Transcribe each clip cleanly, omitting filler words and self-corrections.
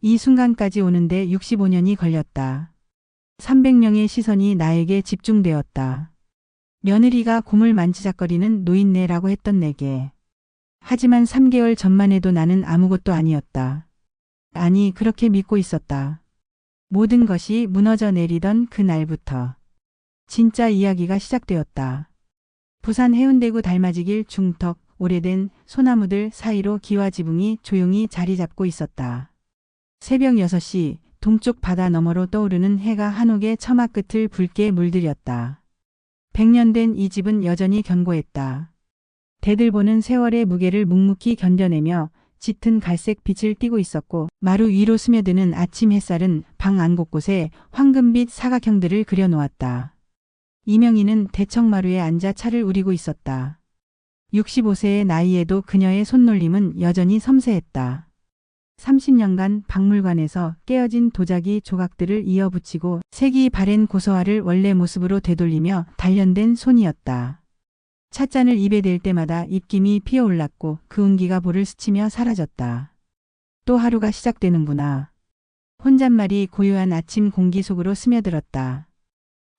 이 순간까지 오는데 65년이 걸렸다. 300명의 시선이 나에게 집중되었다. 며느리가 곰을 만지작거리는 노인네라고 했던 내게. 하지만 3개월 전만 해도 나는 아무것도 아니었다. 아니, 그렇게 믿고 있었다. 모든 것이 무너져 내리던 그날부터 진짜 이야기가 시작되었다. 부산 해운대구 달맞이길 중턱 오래된 소나무들 사이로 기와 지붕이 조용히 자리 잡고 있었다. 새벽 6시 동쪽 바다 너머로 떠오르는 해가 한옥의 처마 끝을 붉게 물들였다. 100년 된 이 집은 여전히 견고했다. 대들보는 세월의 무게를 묵묵히 견뎌내며 짙은 갈색 빛을 띠고 있었고 마루 위로 스며드는 아침 햇살은 방 안 곳곳에 황금빛 사각형들을 그려놓았다. 이명희는 대청마루에 앉아 차를 우리고 있었다. 65세의 나이에도 그녀의 손놀림은 여전히 섬세했다. 30년간 박물관에서 깨어진 도자기 조각들을 이어붙이고 색이 바랜 고서화를 원래 모습으로 되돌리며 단련된 손이었다. 찻잔을 입에 댈 때마다 입김이 피어올랐고 그 온기가 볼을 스치며 사라졌다. 또 하루가 시작되는구나. 혼잣말이 고요한 아침 공기 속으로 스며들었다.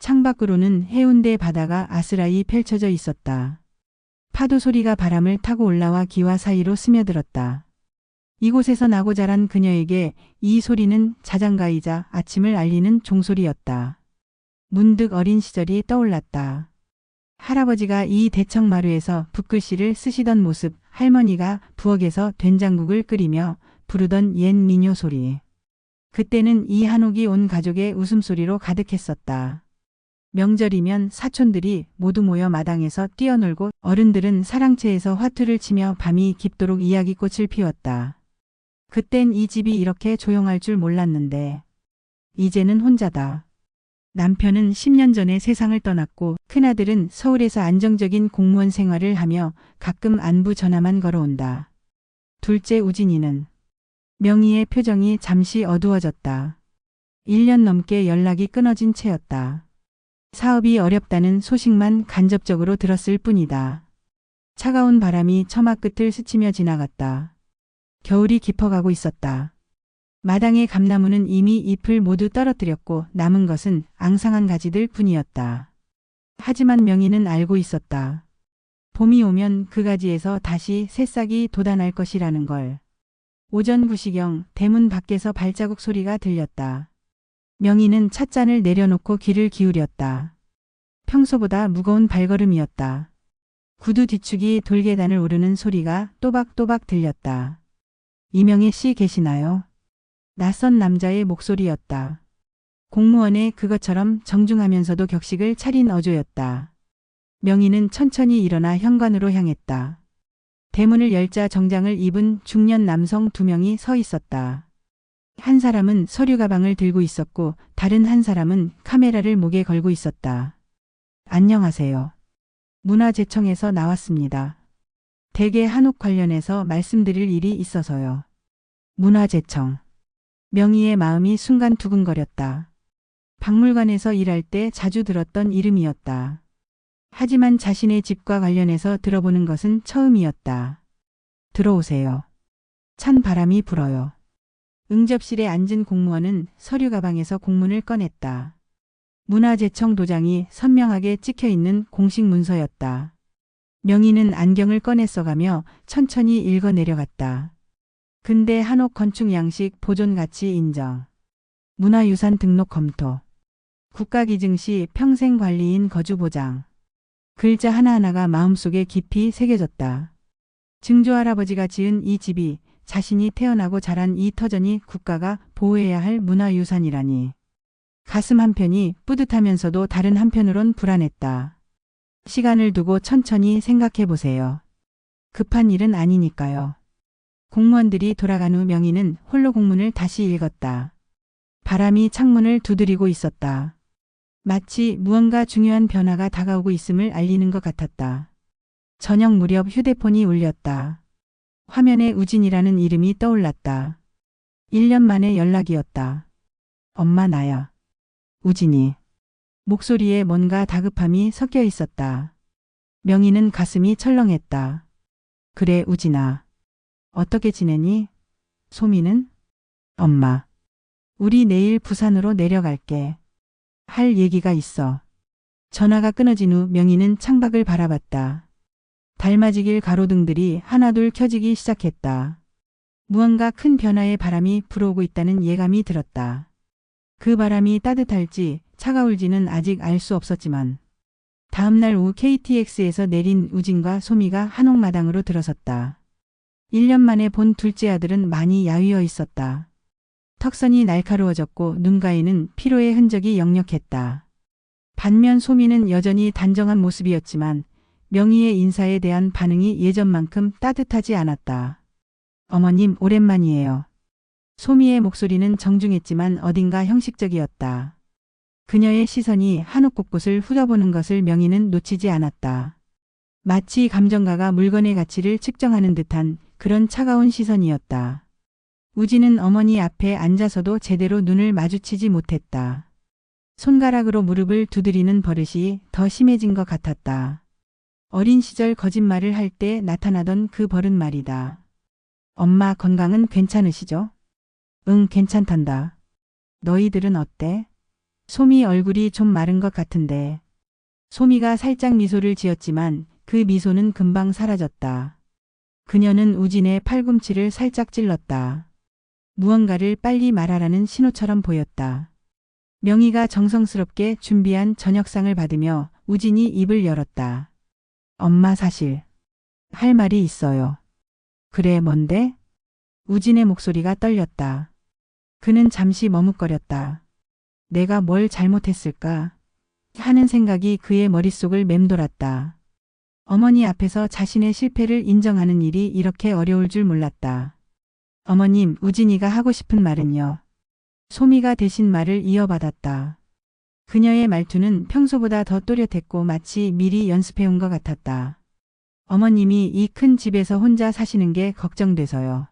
창밖으로는 해운대 바다가 아스라이 펼쳐져 있었다. 파도 소리가 바람을 타고 올라와 기와 사이로 스며들었다. 이곳에서 나고 자란 그녀에게 이 소리는 자장가이자 아침을 알리는 종소리였다. 문득 어린 시절이 떠올랐다. 할아버지가 이 대청마루에서 붓글씨를 쓰시던 모습, 할머니가 부엌에서 된장국을 끓이며 부르던 옛 민요 소리. 그때는 이 한옥이 온 가족의 웃음소리로 가득했었다. 명절이면 사촌들이 모두 모여 마당에서 뛰어놀고 어른들은 사랑채에서 화투를 치며 밤이 깊도록 이야기꽃을 피웠다. 그땐 이 집이 이렇게 조용할 줄 몰랐는데 이제는 혼자다. 남편은 10년 전에 세상을 떠났고 큰아들은 서울에서 안정적인 공무원 생활을 하며 가끔 안부 전화만 걸어온다. 둘째 우진이는 명희의 표정이 잠시 어두워졌다. 1년 넘게 연락이 끊어진 채였다. 사업이 어렵다는 소식만 간접적으로 들었을 뿐이다. 차가운 바람이 처마 끝을 스치며 지나갔다. 겨울이 깊어가고 있었다. 마당의 감나무는 이미 잎을 모두 떨어뜨렸고 남은 것은 앙상한 가지들 뿐이었다. 하지만 명희는 알고 있었다. 봄이 오면 그 가지에서 다시 새싹이 돋아날 것이라는 걸. 오전 9시경 대문 밖에서 발자국 소리가 들렸다. 명희는 찻잔을 내려놓고 귀를 기울였다. 평소보다 무거운 발걸음이었다. 구두 뒤축이 돌계단을 오르는 소리가 또박또박 들렸다. 이명희 씨 계시나요? 낯선 남자의 목소리였다. 공무원의 그것처럼 정중하면서도 격식을 차린 어조였다. 명희는 천천히 일어나 현관으로 향했다. 대문을 열자 정장을 입은 중년 남성 2명이 서 있었다. 한 사람은 서류 가방을 들고 있었고 다른 한 사람은 카메라를 목에 걸고 있었다. 안녕하세요. 문화재청에서 나왔습니다. 대개 한옥 관련해서 말씀드릴 일이 있어서요. 문화재청. 명희의 마음이 순간 두근거렸다. 박물관에서 일할 때 자주 들었던 이름이었다. 하지만 자신의 집과 관련해서 들어보는 것은 처음이었다. 들어오세요. 찬 바람이 불어요. 응접실에 앉은 공무원은 서류 가방에서 공문을 꺼냈다. 문화재청 도장이 선명하게 찍혀있는 공식 문서였다. 명희는 안경을 꺼내 써가며 천천히 읽어 내려갔다. 근대 한옥 건축 양식 보존 가치 인정. 문화유산 등록 검토. 국가기증시 평생관리인 거주 보장. 글자 하나하나가 마음속에 깊이 새겨졌다. 증조할아버지가 지은 이 집이 자신이 태어나고 자란 이 터전이 국가가 보호해야 할 문화유산이라니. 가슴 한편이 뿌듯하면서도 다른 한편으론 불안했다. 시간을 두고 천천히 생각해 보세요. 급한 일은 아니니까요. 공무원들이 돌아간 후 명희는 홀로 공문을 다시 읽었다. 바람이 창문을 두드리고 있었다. 마치 무언가 중요한 변화가 다가오고 있음을 알리는 것 같았다. 저녁 무렵 휴대폰이 울렸다. 화면에 우진이라는 이름이 떠올랐다. 1년 만에 연락이었다. 엄마 나야. 우진이. 목소리에 뭔가 다급함이 섞여 있었다. 명희는 가슴이 철렁했다. 그래 우진아. 어떻게 지내니? 소미는? 엄마, 우리 내일 부산으로 내려갈게. 할 얘기가 있어. 전화가 끊어진 후 명희는 창밖을 바라봤다. 달맞이길 가로등들이 하나둘 켜지기 시작했다. 무언가 큰 변화의 바람이 불어오고 있다는 예감이 들었다. 그 바람이 따뜻할지 차가울지는 아직 알 수 없었지만 다음날 오후 KTX에서 내린 우진과 소미가 한옥마당으로 들어섰다. 1년 만에 본 둘째 아들은 많이 야위어 있었다. 턱선이 날카로워졌고 눈가에는 피로의 흔적이 역력했다. 반면 소미는 여전히 단정한 모습이었지만 명희의 인사에 대한 반응이 예전만큼 따뜻하지 않았다. 어머님, 오랜만이에요. 소미의 목소리는 정중했지만 어딘가 형식적이었다. 그녀의 시선이 한옥 곳곳을 훑어보는 것을 명희는 놓치지 않았다. 마치 감정가가 물건의 가치를 측정하는 듯한 그런 차가운 시선이었다. 우진은 어머니 앞에 앉아서도 제대로 눈을 마주치지 못했다. 손가락으로 무릎을 두드리는 버릇이 더 심해진 것 같았다. 어린 시절 거짓말을 할 때 나타나던 그 버릇 말이다. 엄마 건강은 괜찮으시죠? 응, 괜찮단다. 너희들은 어때? 소미 얼굴이 좀 마른 것 같은데. 소미가 살짝 미소를 지었지만 그 미소는 금방 사라졌다. 그녀는 우진의 팔꿈치를 살짝 찔렀다. 무언가를 빨리 말하라는 신호처럼 보였다. 명희가 정성스럽게 준비한 저녁상을 받으며 우진이 입을 열었다. 엄마, 사실 할 말이 있어요. 그래, 뭔데? 우진의 목소리가 떨렸다. 그는 잠시 머뭇거렸다. 내가 뭘 잘못했을까 하는 생각이 그의 머릿속을 맴돌았다. 어머니 앞에서 자신의 실패를 인정하는 일이 이렇게 어려울 줄 몰랐다. 어머님, 우진이가 하고 싶은 말은요. 소미가 대신 말을 이어받았다. 그녀의 말투는 평소보다 더 또렷했고 마치 미리 연습해온 것 같았다. 어머님이 이 큰 집에서 혼자 사시는 게 걱정돼서요.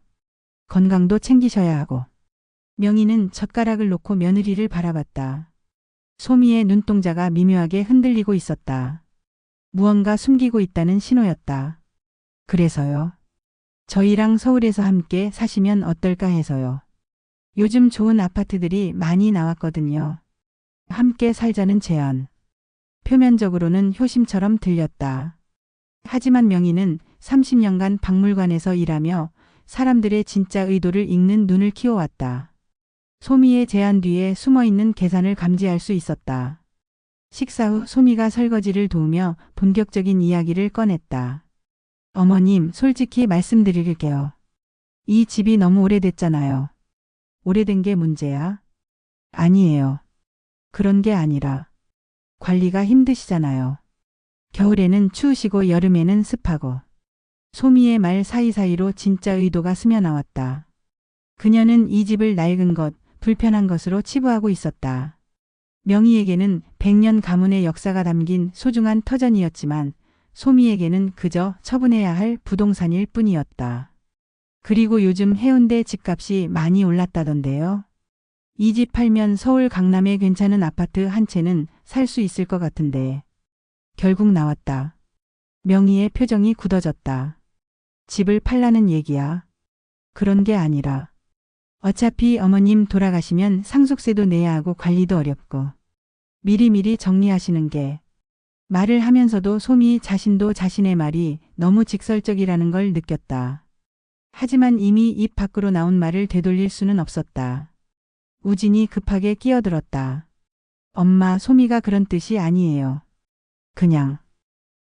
건강도 챙기셔야 하고. 명희는 젓가락을 놓고 며느리를 바라봤다. 소미의 눈동자가 미묘하게 흔들리고 있었다. 무언가 숨기고 있다는 신호였다. 그래서요. 저희랑 서울에서 함께 사시면 어떨까 해서요. 요즘 좋은 아파트들이 많이 나왔거든요. 함께 살자는 제안. 표면적으로는 효심처럼 들렸다. 하지만 명희는 30년간 박물관에서 일하며 사람들의 진짜 의도를 읽는 눈을 키워왔다. 소미의 제안 뒤에 숨어있는 계산을 감지할 수 있었다. 식사 후 소미가 설거지를 도우며 본격적인 이야기를 꺼냈다. 어머님, 솔직히 말씀드릴게요. 이 집이 너무 오래됐잖아요. 오래된 게 문제야? 아니에요. 그런 게 아니라 관리가 힘드시잖아요. 겨울에는 추우시고 여름에는 습하고. 소미의 말 사이사이로 진짜 의도가 스며나왔다. 그녀는 이 집을 낡은 것, 불편한 것으로 치부하고 있었다. 명희에게는 100년 가문의 역사가 담긴 소중한 터전이었지만 소미에게는 그저 처분해야 할 부동산일 뿐이었다. 그리고 요즘 해운대 집값이 많이 올랐다던데요. 이 집 팔면 서울 강남에 괜찮은 아파트 한 채는 살 수 있을 것 같은데. 결국 나왔다. 명희의 표정이 굳어졌다. 집을 팔라는 얘기야. 그런 게 아니라 어차피 어머님 돌아가시면 상속세도 내야 하고 관리도 어렵고 미리미리 정리하시는 게. 말을 하면서도 소미 자신도 자신의 말이 너무 직설적이라는 걸 느꼈다. 하지만 이미 입 밖으로 나온 말을 되돌릴 수는 없었다. 우진이 급하게 끼어들었다. 엄마, 소미가 그런 뜻이 아니에요. 그냥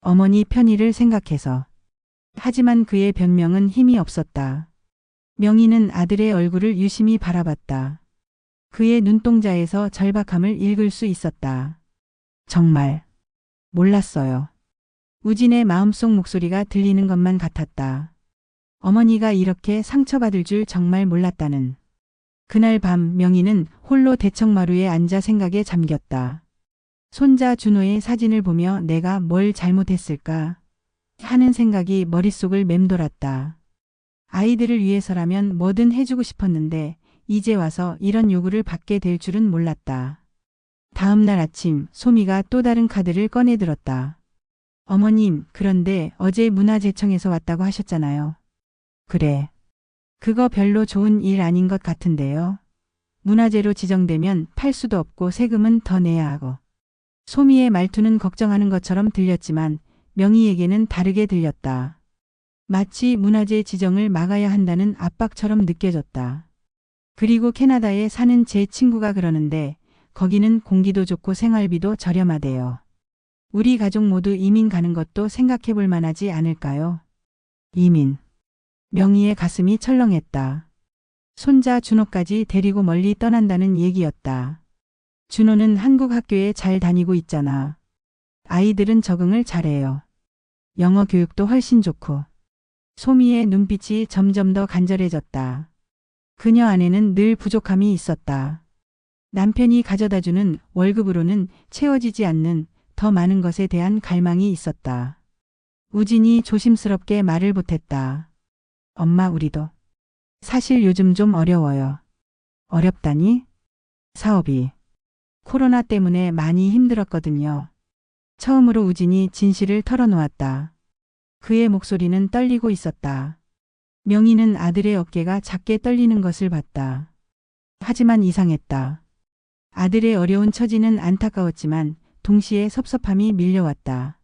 어머니 편의를 생각해서. 하지만 그의 변명은 힘이 없었다. 명희는 아들의 얼굴을 유심히 바라봤다. 그의 눈동자에서 절박함을 읽을 수 있었다. 정말 몰랐어요. 우진의 마음속 목소리가 들리는 것만 같았다. 어머니가 이렇게 상처받을 줄 정말 몰랐다는. 그날 밤 명희는 홀로 대청마루에 앉아 생각에 잠겼다. 손자 준호의 사진을 보며 내가 뭘 잘못했을까 하는 생각이 머릿속을 맴돌았다. 아이들을 위해서라면 뭐든 해주고 싶었는데 이제 와서 이런 요구를 받게 될 줄은 몰랐다. 다음 날 아침 소미가 또 다른 카드를 꺼내 들었다. 어머님, 그런데 어제 문화재청에서 왔다고 하셨잖아요. 그래. 그거 별로 좋은 일 아닌 것 같은데요. 문화재로 지정되면 팔 수도 없고 세금은 더 내야 하고. 소미의 말투는 걱정하는 것처럼 들렸지만 명희에게는 다르게 들렸다. 마치 문화재 지정을 막아야 한다는 압박처럼 느껴졌다. 그리고 캐나다에 사는 제 친구가 그러는데 거기는 공기도 좋고 생활비도 저렴하대요. 우리 가족 모두 이민 가는 것도 생각해 볼 만하지 않을까요? 이민. 명희의 가슴이 철렁했다. 손자 준호까지 데리고 멀리 떠난다는 얘기였다. 준호는 한국 학교에 잘 다니고 있잖아. 아이들은 적응을 잘해요. 영어 교육도 훨씬 좋고. 소미의 눈빛이 점점 더 간절해졌다. 그녀 안에는 늘 부족함이 있었다. 남편이 가져다주는 월급으로는 채워지지 않는 더 많은 것에 대한 갈망이 있었다. 우진이 조심스럽게 말을 보탰다. 엄마, 우리도 사실 요즘 좀 어려워요. 어렵다니? 사업이. 코로나 때문에 많이 힘들었거든요. 처음으로 우진이 진실을 털어놓았다. 그의 목소리는 떨리고 있었다. 명희는 아들의 어깨가 작게 떨리는 것을 봤다. 하지만 이상했다. 아들의 어려운 처지는 안타까웠지만 동시에 섭섭함이 밀려왔다.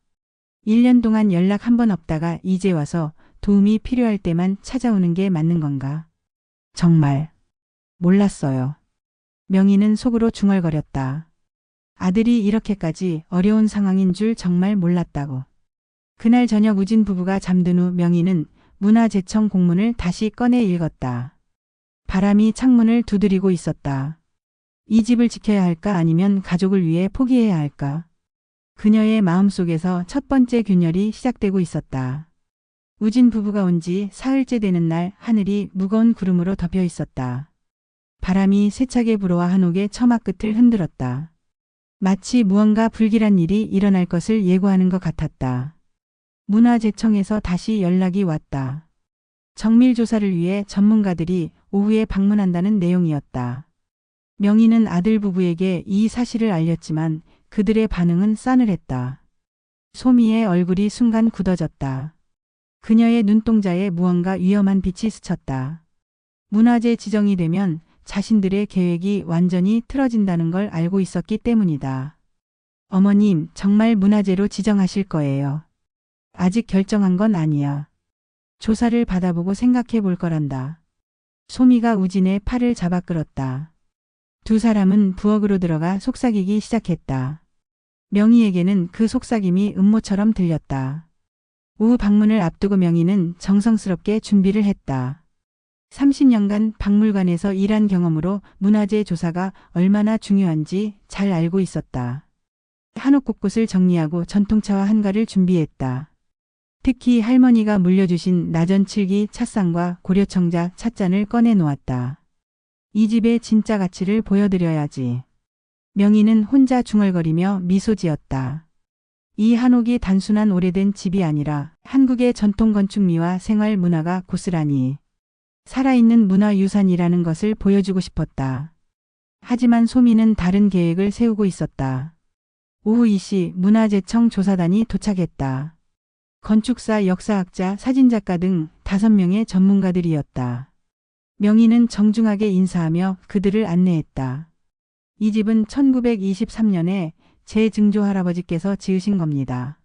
1년 동안 연락 한 번 없다가 이제 와서 도움이 필요할 때만 찾아오는 게 맞는 건가? 정말 몰랐어요. 명희는 속으로 중얼거렸다. 아들이 이렇게까지 어려운 상황인 줄 정말 몰랐다고. 그날 저녁 우진 부부가 잠든 후 명희는 문화재청 공문을 다시 꺼내 읽었다. 바람이 창문을 두드리고 있었다. 이 집을 지켜야 할까 아니면 가족을 위해 포기해야 할까? 그녀의 마음속에서 첫 번째 균열이 시작되고 있었다. 우진 부부가 온 지 사흘째 되는 날 하늘이 무거운 구름으로 덮여 있었다. 바람이 세차게 불어와 한옥의 처마 끝을 흔들었다. 마치 무언가 불길한 일이 일어날 것을 예고하는 것 같았다. 문화재청에서 다시 연락이 왔다. 정밀 조사를 위해 전문가들이 오후에 방문한다는 내용이었다. 명희는 아들 부부에게 이 사실을 알렸지만 그들의 반응은 싸늘했다. 소미의 얼굴이 순간 굳어졌다. 그녀의 눈동자에 무언가 위험한 빛이 스쳤다. 문화재 지정이 되면 자신들의 계획이 완전히 틀어진다는 걸 알고 있었기 때문이다. 어머님, 정말 문화재로 지정하실 거예요. 아직 결정한 건 아니야. 조사를 받아보고 생각해 볼 거란다. 소미가 우진의 팔을 잡아 끌었다. 두 사람은 부엌으로 들어가 속삭이기 시작했다. 명희에게는 그 속삭임이 음모처럼 들렸다. 오후 방문을 앞두고 명희는 정성스럽게 준비를 했다. 30년간 박물관에서 일한 경험으로 문화재 조사가 얼마나 중요한지 잘 알고 있었다. 한옥 곳곳을 정리하고 전통차와 한가를 준비했다. 특히 할머니가 물려주신 나전칠기 찻상과 고려청자 찻잔을 꺼내 놓았다. 이 집의 진짜 가치를 보여드려야지. 명희는 혼자 중얼거리며 미소 지었다. 이 한옥이 단순한 오래된 집이 아니라 한국의 전통 건축미와 생활 문화가 고스란히 살아있는 문화유산이라는 것을 보여주고 싶었다. 하지만 소미는 다른 계획을 세우고 있었다. 오후 2시 문화재청 조사단이 도착했다. 건축사, 역사학자, 사진작가 등 5명의 전문가들이었다. 명희는 정중하게 인사하며 그들을 안내했다. 이 집은 1923년에 제 증조 할아버지께서 지으신 겁니다.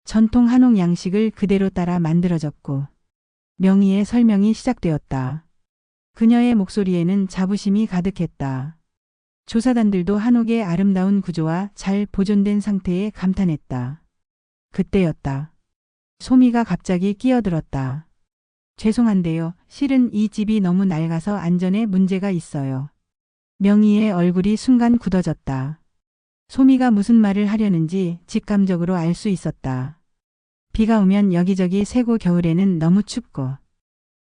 전통 한옥 양식을 그대로 따라 만들어졌고 명희의 설명이 시작되었다. 그녀의 목소리에는 자부심이 가득했다. 조사단들도 한옥의 아름다운 구조와 잘 보존된 상태에 감탄했다. 그때였다. 소미가 갑자기 끼어들었다. 죄송한데요. 실은 이 집이 너무 낡아서 안전에 문제가 있어요. 명희의 얼굴이 순간 굳어졌다. 소미가 무슨 말을 하려는지 직감적으로 알 수 있었다. 비가 오면 여기저기 새고 겨울에는 너무 춥고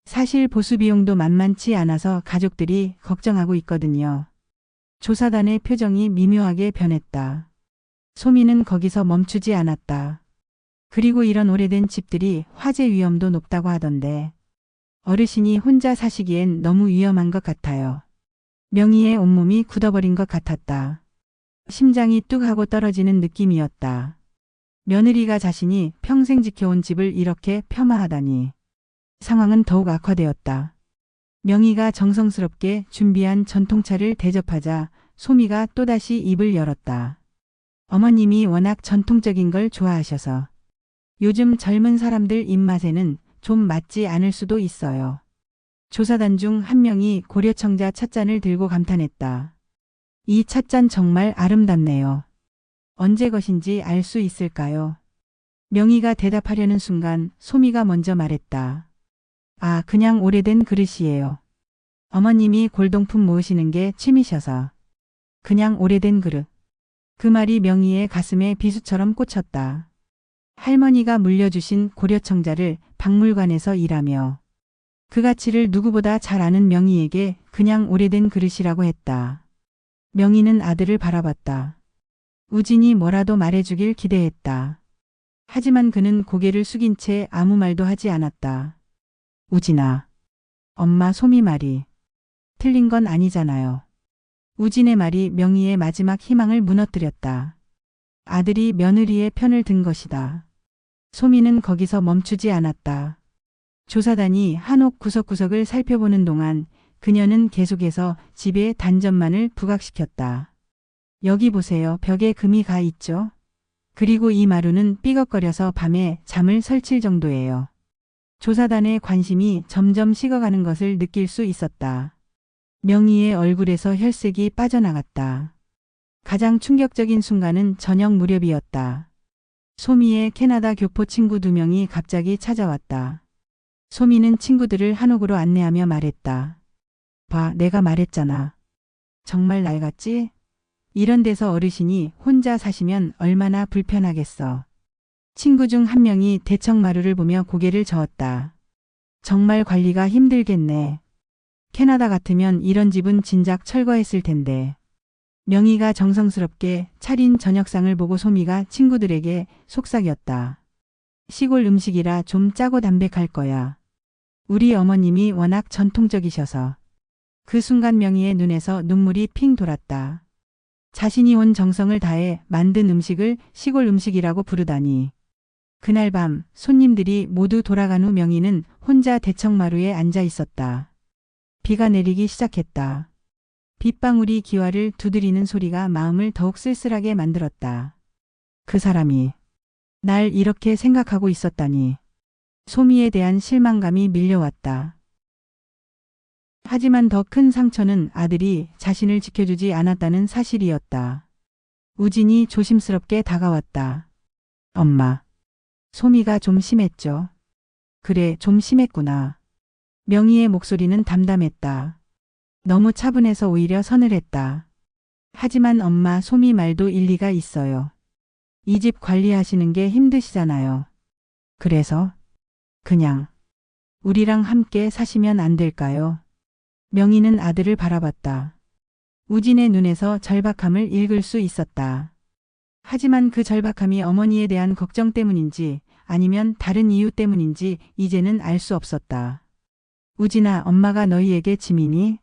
사실 보수 비용도 만만치 않아서 가족들이 걱정하고 있거든요. 조사단의 표정이 미묘하게 변했다. 소미는 거기서 멈추지 않았다. 그리고 이런 오래된 집들이 화재 위험도 높다고 하던데 어르신이 혼자 사시기엔 너무 위험한 것 같아요. 명희의 온몸이 굳어버린 것 같았다. 심장이 뚝 하고 떨어지는 느낌이었다. 며느리가 자신이 평생 지켜온 집을 이렇게 폄하하다니. 상황은 더욱 악화되었다. 명희가 정성스럽게 준비한 전통차를 대접하자 소미가 또다시 입을 열었다. 어머님이 워낙 전통적인 걸 좋아하셔서 요즘 젊은 사람들 입맛에는 좀 맞지 않을 수도 있어요. 조사단 중 한 명이 고려청자 찻잔을 들고 감탄했다. 이 찻잔 정말 아름답네요. 언제 것인지 알 수 있을까요? 명희가 대답하려는 순간 소미가 먼저 말했다. 아, 그냥 오래된 그릇이에요. 어머님이 골동품 모으시는 게 취미셔서. 그냥 오래된 그릇. 그 말이 명희의 가슴에 비수처럼 꽂혔다. 할머니가 물려주신 고려청자를 박물관에서 일하며 그 가치를 누구보다 잘 아는 명희에게 그냥 오래된 그릇이라고 했다. 명희는 아들을 바라봤다. 우진이 뭐라도 말해주길 기대했다. 하지만 그는 고개를 숙인 채 아무 말도 하지 않았다. 우진아. 엄마 소미 말이 틀린 건 아니잖아요. 우진의 말이 명희의 마지막 희망을 무너뜨렸다. 아들이 며느리의 편을 든 것이다. 소미는 거기서 멈추지 않았다. 조사단이 한옥 구석구석을 살펴보는 동안 그녀는 계속해서 집의 단전만을 부각시켰다. 여기 보세요. 벽에 금이 가 있죠? 그리고 이 마루는 삐걱거려서 밤에 잠을 설칠 정도예요. 조사단의 관심이 점점 식어가는 것을 느낄 수 있었다. 명희의 얼굴에서 혈색이 빠져나갔다. 가장 충격적인 순간은 저녁 무렵이었다. 소미의 캐나다 교포 친구 2명이 갑자기 찾아왔다. 소미는 친구들을 한옥으로 안내하며 말했다. 봐, 내가 말했잖아. 정말 낡았지? 이런 데서 어르신이 혼자 사시면 얼마나 불편하겠어. 친구 중 한 명이 대청마루를 보며 고개를 저었다. 정말 관리가 힘들겠네. 캐나다 같으면 이런 집은 진작 철거했을 텐데. 명희가 정성스럽게 차린 저녁상을 보고 소미가 친구들에게 속삭였다. 시골 음식이라 좀 짜고 담백할 거야. 우리 어머님이 워낙 전통적이셔서. 그 순간 명희의 눈에서 눈물이 핑 돌았다. 자신이 온 정성을 다해 만든 음식을 시골 음식이라고 부르다니. 그날 밤 손님들이 모두 돌아간 후 명희는 혼자 대청마루에 앉아 있었다. 비가 내리기 시작했다. 빗방울이 기와를 두드리는 소리가 마음을 더욱 쓸쓸하게 만들었다. 그 사람이 날 이렇게 생각하고 있었다니. 소미에 대한 실망감이 밀려왔다. 하지만 더 큰 상처는 아들이 자신을 지켜주지 않았다는 사실이었다. 우진이 조심스럽게 다가왔다. 엄마. 소미가 좀 심했죠. 그래, 좀 심했구나. 명희의 목소리는 담담했다. 너무 차분해서 오히려 서늘했다. 하지만 엄마, 소미 말도 일리가 있어요. 이 집 관리하시는 게 힘드시잖아요. 그래서 그냥 우리랑 함께 사시면 안 될까요? 명희는 아들을 바라봤다. 우진의 눈에서 절박함을 읽을 수 있었다. 하지만 그 절박함이 어머니에 대한 걱정 때문인지 아니면 다른 이유 때문인지 이제는 알 수 없었다. 우진아, 엄마가 너희에게 짐이니?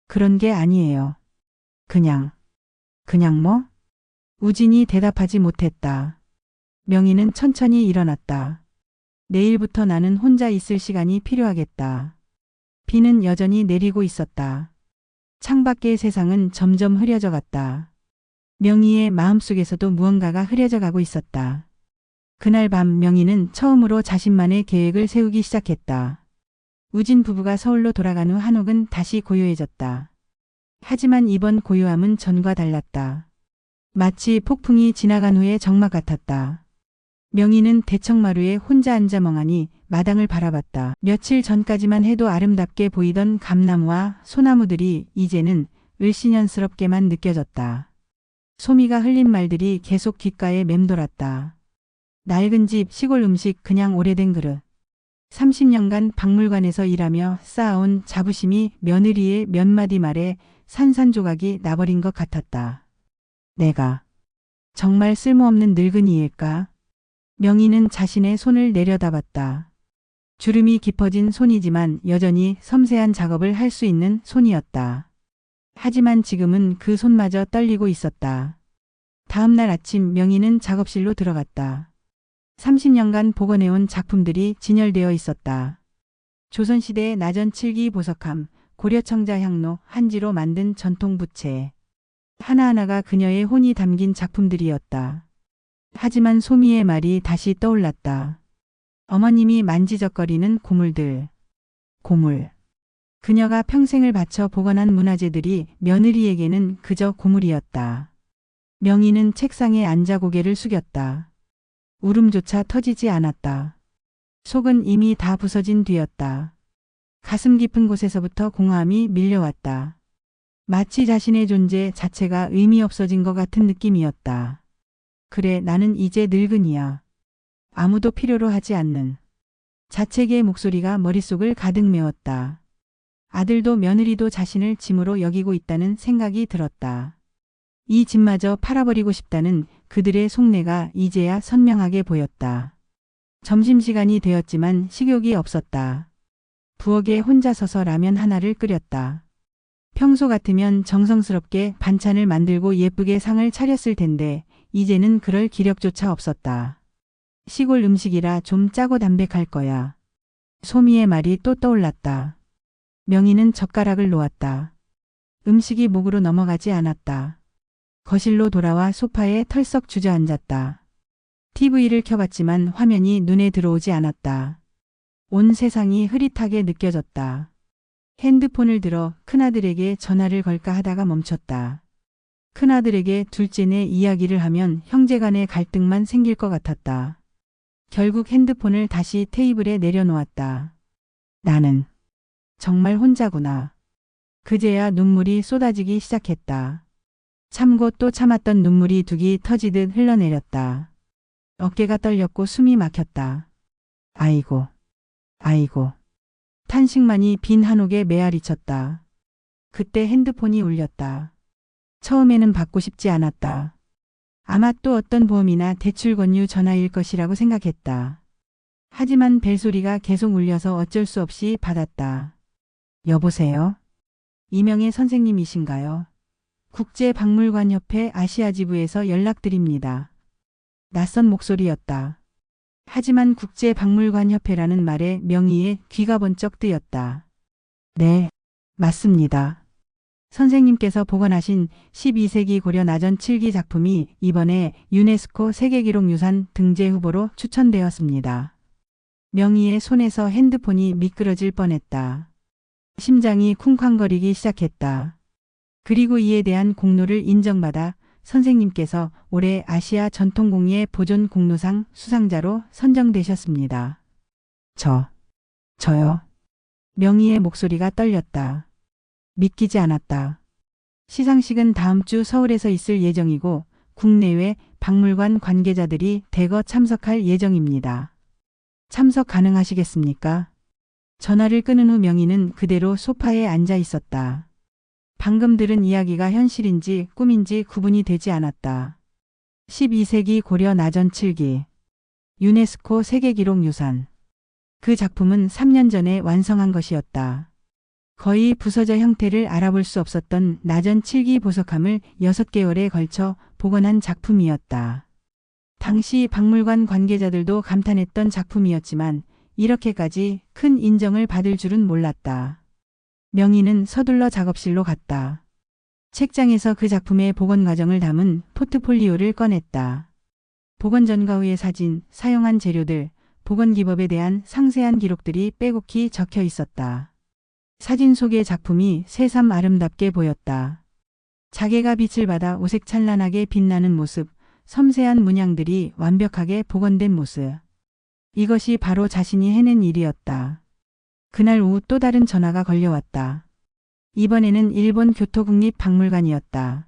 그런 게 아니에요. 그냥 뭐? 우진이 대답하지 못했다. 명희는 천천히 일어났다. 내일부터 나는 혼자 있을 시간이 필요하겠다. 비는 여전히 내리고 있었다. 창밖의 세상은 점점 흐려져 갔다. 명희의 마음속에서도 무언가가 흐려져 가고 있었다. 그날 밤 명희는 처음으로 자신만의 계획을 세우기 시작했다. 우진 부부가 서울로 돌아간 후 한옥은 다시 고요해졌다. 하지만 이번 고요함은 전과 달랐다. 마치 폭풍이 지나간 후의 적막 같았다. 명희는 대청마루에 혼자 앉아 멍하니 마당을 바라봤다. 며칠 전까지만 해도 아름답게 보이던 감나무와 소나무들이 이제는 을씨년스럽게만 느껴졌다. 소미가 흘린 말들이 계속 귓가에 맴돌았다. 낡은 집, 시골 음식, 그냥 오래된 그릇. 30년간 박물관에서 일하며 쌓아온 자부심이 며느리의 몇 마디 말에 산산조각이 나버린 것 같았다. 내가 정말 쓸모없는 늙은이일까? 명희는 자신의 손을 내려다봤다. 주름이 깊어진 손이지만 여전히 섬세한 작업을 할 수 있는 손이었다. 하지만 지금은 그 손마저 떨리고 있었다. 다음 날 아침 명희는 작업실로 들어갔다. 30년간 복원해온 작품들이 진열되어 있었다. 조선시대 나전 7기 보석함, 고려청자 향로, 한지로 만든 전통 부채. 하나하나가 그녀의 혼이 담긴 작품들이었다. 하지만 소미의 말이 다시 떠올랐다. 어머님이 만지작거리는 고물들. 고물. 그녀가 평생을 바쳐 복원한 문화재들이 며느리에게는 그저 고물이었다. 명희는 책상에 앉아 고개를 숙였다. 울음조차 터지지 않았다. 속은 이미 다 부서진 뒤였다. 가슴 깊은 곳에서부터 공허함이 밀려왔다. 마치 자신의 존재 자체가 의미 없어진 것 같은 느낌이었다. 그래, 나는 이제 늙은이야. 아무도 필요로 하지 않는. 자책의 목소리가 머릿속을 가득 메웠다. 아들도 며느리도 자신을 짐으로 여기고 있다는 생각이 들었다. 이 짐마저 팔아버리고 싶다는 그들의 속내가 이제야 선명하게 보였다. 점심시간이 되었지만 식욕이 없었다. 부엌에 혼자 서서 라면 하나를 끓였다. 평소 같으면 정성스럽게 반찬을 만들고 예쁘게 상을 차렸을 텐데 이제는 그럴 기력조차 없었다. 시골 음식이라 좀 짜고 담백할 거야. 소미의 말이 또 떠올랐다. 명희는 젓가락을 놓았다. 음식이 목으로 넘어가지 않았다. 거실로 돌아와 소파에 털썩 주저앉았다. TV를 켜봤지만 화면이 눈에 들어오지 않았다. 온 세상이 흐릿하게 느껴졌다. 핸드폰을 들어 큰아들에게 전화를 걸까 하다가 멈췄다. 큰아들에게 둘째네 이야기를 하면 형제간의 갈등만 생길 것 같았다. 결국 핸드폰을 다시 테이블에 내려놓았다. 나는 정말 혼자구나. 그제야 눈물이 쏟아지기 시작했다. 참고 또 참았던 눈물이 둑이 터지듯 흘러내렸다. 어깨가 떨렸고 숨이 막혔다. 아이고, 아이고. 탄식만이 빈 한옥에 메아리쳤다. 그때 핸드폰이 울렸다. 처음에는 받고 싶지 않았다. 아마 또 어떤 보험이나 대출 권유 전화일 것이라고 생각했다. 하지만 벨소리가 계속 울려서 어쩔 수 없이 받았다. 여보세요? 이명애 선생님이신가요? 국제박물관협회 아시아지부에서 연락드립니다. 낯선 목소리였다. 하지만 국제박물관협회라는 말에 명희의 귀가 번쩍 뜨였다. 네, 맞습니다. 선생님께서 복원하신 12세기 고려 나전 7기 작품이 이번에 유네스코 세계기록유산 등재 후보로 추천되었습니다. 명희의 손에서 핸드폰이 미끄러질 뻔했다. 심장이 쿵쾅거리기 시작했다. 그리고 이에 대한 공로를 인정받아 선생님께서 올해 아시아 전통공예 보존 공로상 수상자로 선정되셨습니다. 저요. 명희의 목소리가 떨렸다. 믿기지 않았다. 시상식은 다음 주 서울에서 있을 예정이고 국내외 박물관 관계자들이 대거 참석할 예정입니다. 참석 가능하시겠습니까? 전화를 끊은 후 명희는 그대로 소파에 앉아 있었다. 방금 들은 이야기가 현실인지 꿈인지 구분이 되지 않았다. 12세기 고려 나전 7기. 유네스코 세계기록유산. 그 작품은 3년 전에 완성한 것이었다. 거의 부서져 형태를 알아볼 수 없었던 나전 7기 보석함을 6개월에 걸쳐 복원한 작품이었다. 당시 박물관 관계자들도 감탄했던 작품이었지만 이렇게까지 큰 인정을 받을 줄은 몰랐다. 명희는 서둘러 작업실로 갔다. 책장에서 그 작품의 복원 과정을 담은 포트폴리오를 꺼냈다. 복원 전과 후의 사진, 사용한 재료들, 복원 기법에 대한 상세한 기록들이 빼곡히 적혀 있었다. 사진 속의 작품이 새삼 아름답게 보였다. 자개가 빛을 받아 오색 찬란하게 빛나는 모습, 섬세한 문양들이 완벽하게 복원된 모습. 이것이 바로 자신이 해낸 일이었다. 그날 오후 또 다른 전화가 걸려왔다. 이번에는 일본 교토국립박물관이었다.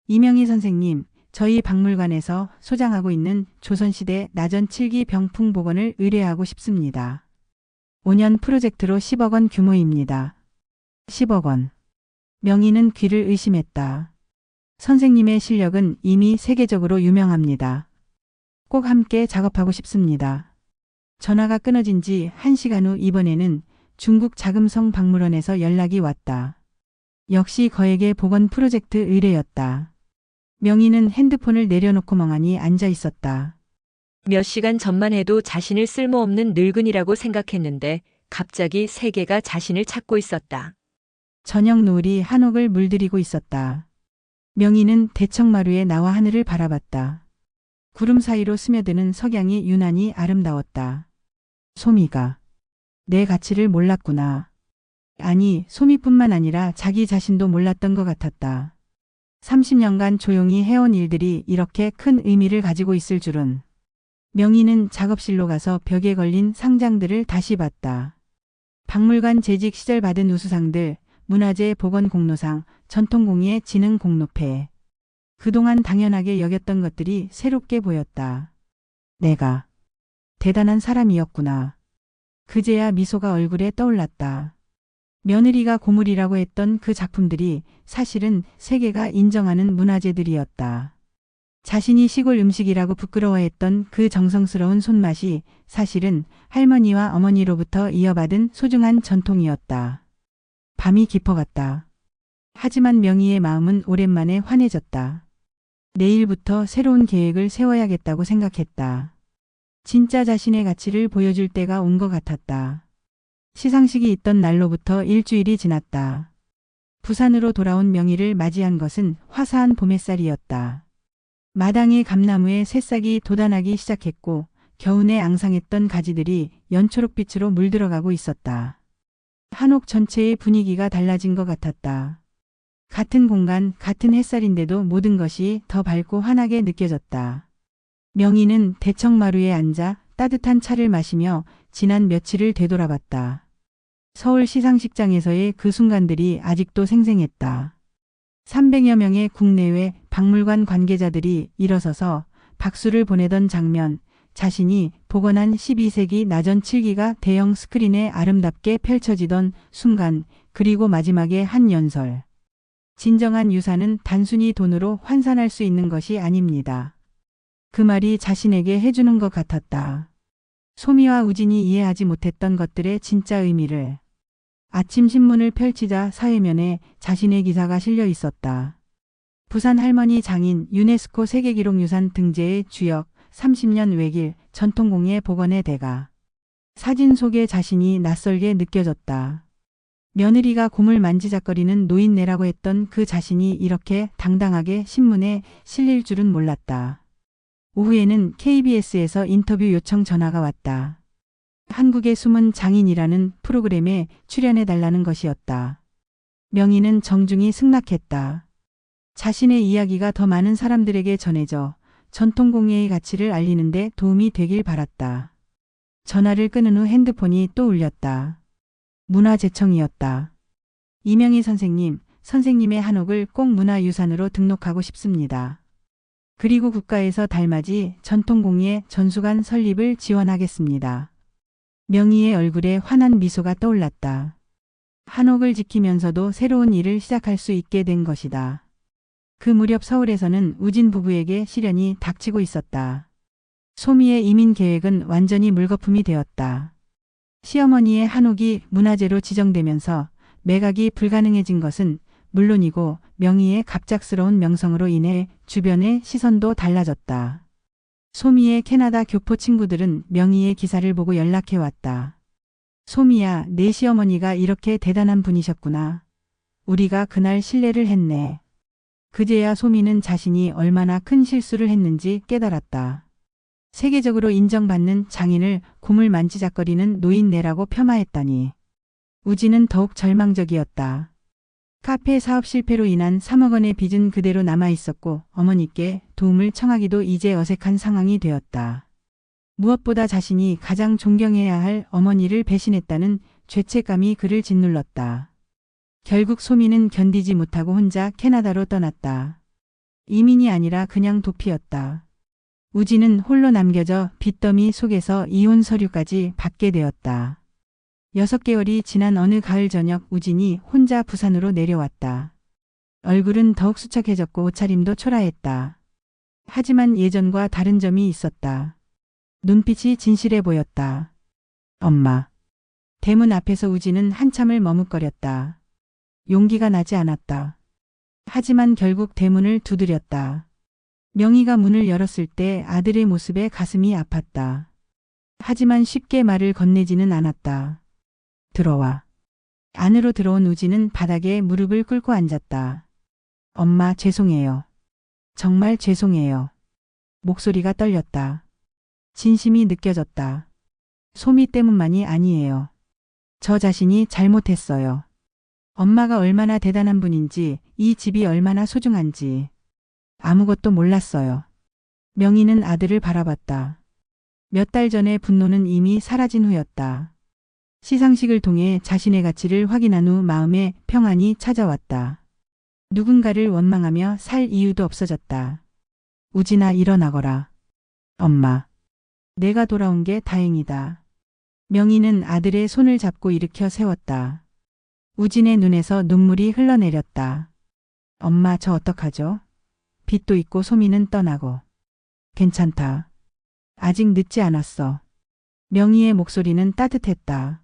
이명희 선생님, 저희 박물관에서 소장하고 있는 조선시대 나전 7기 병풍 복원을 의뢰하고 싶습니다. 5년 프로젝트로 10억 원 규모입니다. 10억 원. 명희는 귀를 의심했다. 선생님의 실력은 이미 세계적으로 유명합니다. 꼭 함께 작업하고 싶습니다. 전화가 끊어진 지 1시간 후 이번에는 중국 자금성 박물원에서 연락이 왔다. 역시 거액의 복원 프로젝트 의뢰였다. 명희는 핸드폰을 내려놓고 멍하니 앉아 있었다. 몇 시간 전만 해도 자신을 쓸모없는 늙은이라고 생각했는데 갑자기 세계가 자신을 찾고 있었다. 저녁 노을이 한옥을 물들이고 있었다. 명희는 대청마루에 나와 하늘을 바라봤다. 구름 사이로 스며드는 석양이 유난히 아름다웠다. 소미가 내 가치를 몰랐구나. 아니, 소미뿐만 아니라 자기 자신도 몰랐던 것 같았다. 30년간 조용히 해온 일들이 이렇게 큰 의미를 가지고 있을 줄은. 명희는 작업실로 가서 벽에 걸린 상장들을 다시 봤다. 박물관 재직 시절 받은 우수상들, 문화재 복원 공로상, 전통공예 진흥 공로패. 그동안 당연하게 여겼던 것들이 새롭게 보였다. 내가 대단한 사람이었구나. 그제야 미소가 얼굴에 떠올랐다. 며느리가 고물이라고 했던 그 작품들이 사실은 세계가 인정하는 문화재들이었다. 자신이 시골 음식이라고 부끄러워했던 그 정성스러운 손맛이 사실은 할머니와 어머니로부터 이어받은 소중한 전통이었다. 밤이 깊어갔다. 하지만 명희의 마음은 오랜만에 환해졌다. 내일부터 새로운 계획을 세워야겠다고 생각했다. 진짜 자신의 가치를 보여줄 때가 온 것 같았다. 시상식이 있던 날로부터 일주일이 지났다. 부산으로 돌아온 명희를 맞이한 것은 화사한 봄 햇살이었다. 마당의 감나무에 새싹이 돋아나기 시작했고 겨우내 앙상했던 가지들이 연초록빛으로 물들어가고 있었다. 한옥 전체의 분위기가 달라진 것 같았다. 같은 공간, 같은 햇살인데도 모든 것이 더 밝고 환하게 느껴졌다. 명희는 대청마루에 앉아 따뜻한 차를 마시며 지난 며칠을 되돌아봤다. 서울 시상식장에서의 그 순간들이 아직도 생생했다. 300여 명의 국내외 박물관 관계자들이 일어서서 박수를 보내던 장면, 자신이 복원한 12세기 나전 칠기가 대형 스크린에 아름답게 펼쳐지던 순간, 그리고 마지막에 한 연설. 진정한 유산은 단순히 돈으로 환산할 수 있는 것이 아닙니다. 그 말이 자신에게 해주는 것 같았다. 소미와 우진이 이해하지 못했던 것들의 진짜 의미를. 아침 신문을 펼치자 사회면에 자신의 기사가 실려 있었다. 부산 할머니 장인 유네스코 세계기록유산 등재의 주역 30년 외길 전통공예 복원의 대가. 사진 속에 자신이 낯설게 느껴졌다. 며느리가 곰을 만지작거리는 노인네라고 했던 그 자신이 이렇게 당당하게 신문에 실릴 줄은 몰랐다. 오후에는 KBS에서 인터뷰 요청 전화가 왔다. 한국의 숨은 장인이라는 프로그램에 출연해달라는 것이었다. 명희는 정중히 승낙했다. 자신의 이야기가 더 많은 사람들에게 전해져 전통공예의 가치를 알리는데 도움이 되길 바랐다. 전화를 끊은 후 핸드폰이 또 울렸다. 문화재청이었다. 이명희 선생님, 선생님의 한옥을 꼭 문화유산으로 등록하고 싶습니다. 그리고 국가에서 달맞이 전통공예 전수관 설립을 지원하겠습니다. 명희의 얼굴에 환한 미소가 떠올랐다. 한옥을 지키면서도 새로운 일을 시작할 수 있게 된 것이다. 그 무렵 서울에서는 우진 부부에게 시련이 닥치고 있었다. 소미의 이민 계획은 완전히 물거품이 되었다. 시어머니의 한옥이 문화재로 지정되면서 매각이 불가능해진 것은 물론이고 명희의 갑작스러운 명성으로 인해 주변의 시선도 달라졌다. 소미의 캐나다 교포 친구들은 명희의 기사를 보고 연락해왔다. 소미야, 내 시어머니가 이렇게 대단한 분이셨구나. 우리가 그날 실례를 했네. 그제야 소미는 자신이 얼마나 큰 실수를 했는지 깨달았다. 세계적으로 인정받는 장인을 곰을 만지작거리는 노인네라고 폄하했다니. 우진은 더욱 절망적이었다. 카페 사업 실패로 인한 3억 원의 빚은 그대로 남아있었고 어머니께 도움을 청하기도 이제 어색한 상황이 되었다. 무엇보다 자신이 가장 존경해야 할 어머니를 배신했다는 죄책감이 그를 짓눌렀다. 결국 소미는 견디지 못하고 혼자 캐나다로 떠났다. 이민이 아니라 그냥 도피였다. 우진은 홀로 남겨져 빚더미 속에서 이혼 서류까지 받게 되었다. 6개월이 지난 어느 가을 저녁 우진이 혼자 부산으로 내려왔다. 얼굴은 더욱 수척해졌고 옷차림도 초라했다. 하지만 예전과 다른 점이 있었다. 눈빛이 진실해 보였다. 엄마. 대문 앞에서 우진은 한참을 머뭇거렸다. 용기가 나지 않았다. 하지만 결국 대문을 두드렸다. 명희가 문을 열었을 때 아들의 모습에 가슴이 아팠다. 하지만 쉽게 말을 건네지는 않았다. 들어와. 안으로 들어온 우진은 바닥에 무릎을 꿇고 앉았다. 엄마, 죄송해요. 정말 죄송해요. 목소리가 떨렸다. 진심이 느껴졌다. 소미 때문만이 아니에요. 저 자신이 잘못했어요. 엄마가 얼마나 대단한 분인지, 이 집이 얼마나 소중한지 아무것도 몰랐어요. 명희는 아들을 바라봤다. 몇 달 전의 분노는 이미 사라진 후였다. 시상식을 통해 자신의 가치를 확인한 후 마음에 평안이 찾아왔다. 누군가를 원망하며 살 이유도 없어졌다. 우진아, 일어나거라. 엄마. 내가 돌아온 게 다행이다. 명희는 아들의 손을 잡고 일으켜 세웠다. 우진의 눈에서 눈물이 흘러내렸다. 엄마, 저 어떡하죠? 빚도 있고 소미는 떠나고. 괜찮다. 아직 늦지 않았어. 명희의 목소리는 따뜻했다.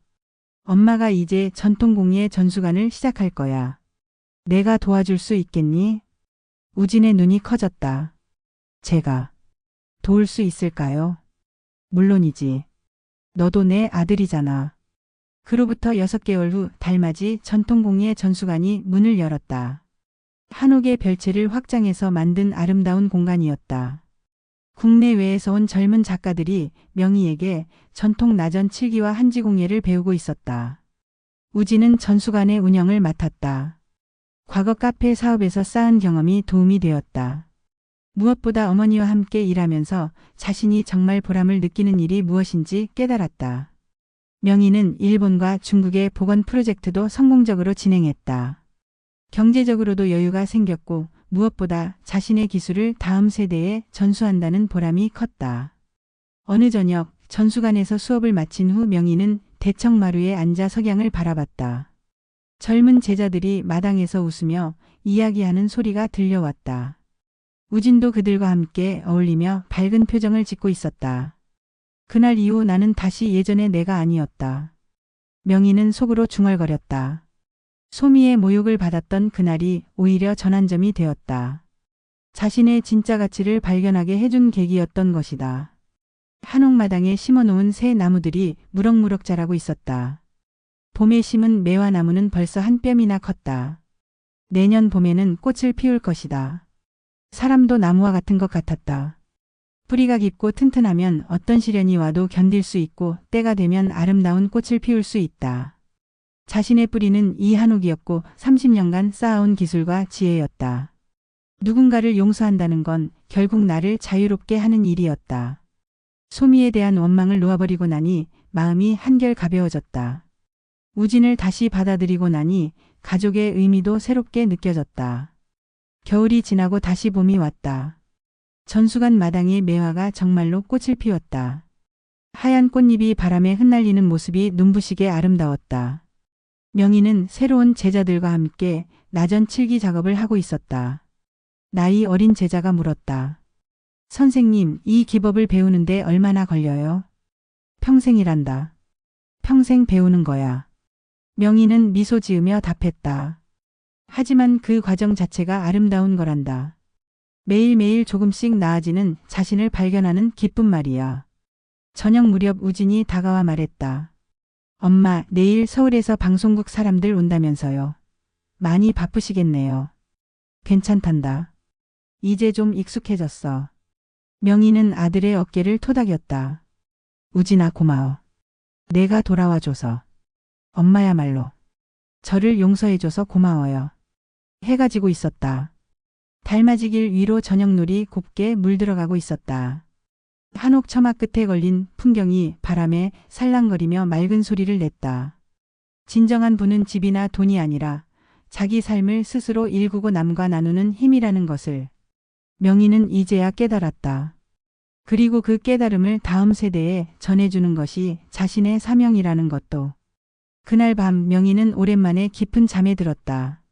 엄마가 이제 전통공예 전수관을 시작할 거야. 내가 도와줄 수 있겠니? 우진의 눈이 커졌다. 제가 도울 수 있을까요? 물론이지. 너도 내 아들이잖아. 그로부터 6개월 후 달맞이 전통공예 전수관이 문을 열었다. 한옥의 별채를 확장해서 만든 아름다운 공간이었다. 국내외에서 온 젊은 작가들이 명희에게 전통 나전 칠기와 한지공예를 배우고 있었다. 우진은 전수관의 운영을 맡았다. 과거 카페 사업에서 쌓은 경험이 도움이 되었다. 무엇보다 어머니와 함께 일하면서 자신이 정말 보람을 느끼는 일이 무엇인지 깨달았다. 명희는 일본과 중국의 복원 프로젝트도 성공적으로 진행했다. 경제적으로도 여유가 생겼고 무엇보다 자신의 기술을 다음 세대에 전수한다는 보람이 컸다. 어느 저녁 전수관에서 수업을 마친 후 명희는 대청마루에 앉아 석양을 바라봤다. 젊은 제자들이 마당에서 웃으며 이야기하는 소리가 들려왔다. 우진도 그들과 함께 어울리며 밝은 표정을 짓고 있었다. 그날 이후 나는 다시 예전의 내가 아니었다. 명희는 속으로 중얼거렸다. 소미의 모욕을 받았던 그날이 오히려 전환점이 되었다. 자신의 진짜 가치를 발견하게 해준 계기였던 것이다. 한옥마당에 심어놓은 새 나무들이 무럭무럭 자라고 있었다. 봄에 심은 매화나무는 벌써 한 뼘이나 컸다. 내년 봄에는 꽃을 피울 것이다. 사람도 나무와 같은 것 같았다. 뿌리가 깊고 튼튼하면 어떤 시련이 와도 견딜 수 있고 때가 되면 아름다운 꽃을 피울 수 있다. 자신의 뿌리는 이 한옥이었고 30년간 쌓아온 기술과 지혜였다. 누군가를 용서한다는 건 결국 나를 자유롭게 하는 일이었다. 소미에 대한 원망을 놓아버리고 나니 마음이 한결 가벼워졌다. 우진을 다시 받아들이고 나니 가족의 의미도 새롭게 느껴졌다. 겨울이 지나고 다시 봄이 왔다. 전수관 마당의 매화가 정말로 꽃을 피웠다. 하얀 꽃잎이 바람에 흩날리는 모습이 눈부시게 아름다웠다. 명희는 새로운 제자들과 함께 나전 칠기 작업을 하고 있었다. 나이 어린 제자가 물었다. 선생님, 이 기법을 배우는데 얼마나 걸려요? 평생이란다. 평생 배우는 거야. 명희는 미소 지으며 답했다. 하지만 그 과정 자체가 아름다운 거란다. 매일매일 조금씩 나아지는 자신을 발견하는 기쁜 말이야. 저녁 무렵 우진이 다가와 말했다. 엄마, 내일 서울에서 방송국 사람들 온다면서요. 많이 바쁘시겠네요. 괜찮단다. 이제 좀 익숙해졌어. 명희는 아들의 어깨를 토닥였다. 우진아, 고마워. 내가 돌아와줘서. 엄마야말로. 저를 용서해줘서 고마워요. 해가 지고 있었다. 달맞이길 위로 저녁놀이 곱게 물들어가고 있었다. 한옥 처마 끝에 걸린 풍경이 바람에 살랑거리며 맑은 소리를 냈다. 진정한 부는 집이나 돈이 아니라 자기 삶을 스스로 일구고 남과 나누는 힘이라는 것을 명희는 이제야 깨달았다. 그리고 그 깨달음을 다음 세대에 전해주는 것이 자신의 사명이라는 것도. 그날 밤 명희는 오랜만에 깊은 잠에 들었다.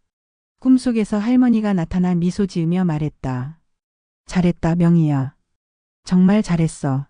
꿈속에서 할머니가 나타나 미소 지으며 말했다. 잘했다, 명희야. 정말 잘했어.